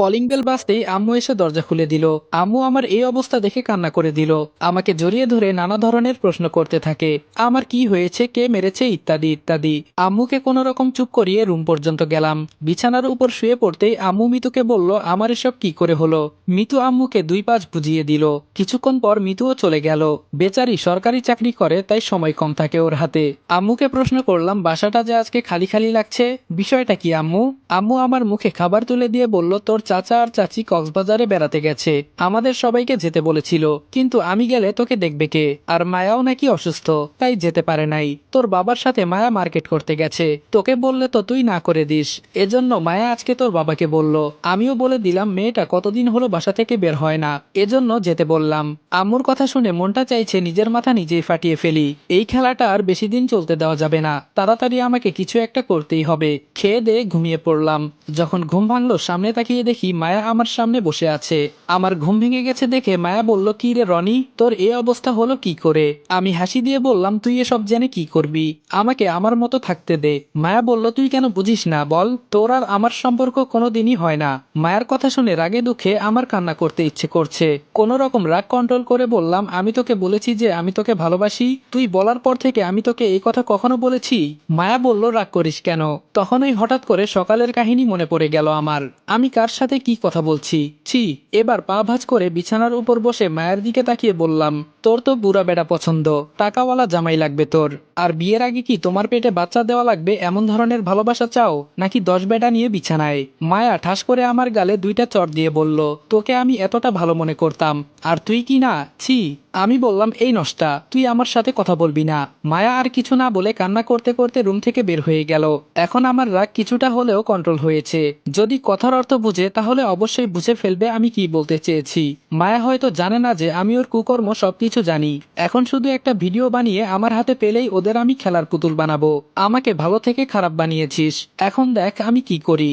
Calling bell বাজতেই আম্মু এসে দরজা খুলে দিল। আম্মু আমার এই অবস্থা দেখে কান্না করে দিল। আমাকে জড়িয়ে ধরে নানা ধরনের প্রশ্ন করতে থাকে, আমার কি হয়েছে, কে মেরেছে, ইত্যাদি ইত্যাদি। আম্মুকে কোনো রকম চুপ করিয়ে রুম পর্যন্ত গেলাম। বিছানার উপর শুয়ে পড়তেই আম্মু মিতুকে বলল, আমার এসব কি করে হলো। মিতু আম্মুকে 2 পাঁচ বুঝিয়ে দিল। কিছুক্ষণ পর মিতুও চলে গেল। বেচারি সরকারি চাকরি করে, তাই সময় কম থাকে ওর হাতে। আম্মুকে প্রশ্ন করলাম, বাসাটা যে আজকে খালি খালি লাগছে, বিষয়টা কি আম্মু। আম্মু আমার মুখে খাবার তুলে দিয়ে বলল, তোর চাচা আর চাচি কক্সবাজারে বেড়াতে গেছে, আমাদের সবাইকে যেতে বলেছিল, কিন্তু আমি গেলে তোকে দেখবে কে, আর মায়াও নাকি অসুস্থ, তাই যেতে পারে নাই। তোর বাবার সাথে মায়া মার্কেট করতে গেছে, তোকে বললে তো তুই না করে দিস, এজন্য মায়া আজকে তোর বাবাকে বলল। আমিও বলে দিলাম মেয়েটা কতদিন হলো বাসা থেকে বের হয় না, এজন্য যেতে বললাম। আম্মুর কথা শুনে মনটা চাইছে নিজের মাথা নিজেই ফাটিয়ে ফেলি। এই খেলাটা আর বেশি দিন চলতে দেওয়া যাবে না, তাড়াতাড়ি আমাকে কিছু একটা করতেই হবে। খেয়ে দিয়ে ঘুমিয়ে পড়লাম। যখন ঘুম ভাঙলো সামনে তাকিয়ে দেখি মায়া আমার সামনে বসে আছে। আমার ঘুম ভেঙে গেছে দেখে মায়া বলল, কি রে রনি, তোর এই অবস্থা হলো কি করে। আমি হাসি দিয়ে বললাম, তুই এসব জেনে কি করবি, আমাকে আমার মতো থাকতে দে। মায়া বলল, তুই কেন বুঝিস না বল, তোর আর আমার সম্পর্ক কোনোদিনই হয় না। মায়ের কথা শুনে রাগে দুঃখে আমার কান্না করতে ইচ্ছে করছে। কোনো রকম রাগ কন্ট্রোল করে বললাম, আমি তোকে বলেছি যে আমি তোকে ভালোবাসি, তুই বলার পর থেকে আমি তোকে এই কথা কখনো বলেছি। মায়া বলল, রাগ করিস কেন। তখনই হঠাৎ করে সকালের কাহিনী মনে পড়ে গেল আমার। আমি কার সাথে কি কথা বলছি, ছি। এবার পা ভাঁজ করে বিছানার উপর বসে মায়ের দিকে তাকিয়ে বললাম, তোর তো বুড়া বেটা পছন্দ, টাকাওয়ালা জামাই লাগবে তোর, আর বিয়ের আগে কি তোমার পেটে বাচ্চা দেওয়া লাগবে এমন ধরনের ভালোবাসা চাও, নাকি 10 বেটা নিয়ে বিছানায়। মায়া ঠাস করে আমার গালে 2টা চড় দিয়ে বলল, তোকে আমি এতটা ভালো মনে করতাম, আর তুই কি না, ছি। আমি বললাম, এই নষ্টা, তুই আমার সাথে কথা বলবি না। মায়া আর কিছু না বলে কান্না করতে করতে রুম থেকে বের হয়ে গেল। এখন আমার রাগ কিছুটা হলেও কন্ট্রোল হয়েছে। যদি কথার অর্থ বুঝে তাহলে অবশ্যই বুঝে ফেলবে আমি কি বলতে চেয়েছি। মায়া হয়তো জানে না যে আমি ওর কুকর্ম সবকিছু জানি। এখন শুধু একটা ভিডিও বানিয়ে আমার হাতে পেলেই ওদের আমি খেলার পুতুল বানাবো। আমাকে ভালো থেকে খারাপ বানিয়েছিস, এখন দেখ আমি কি করি।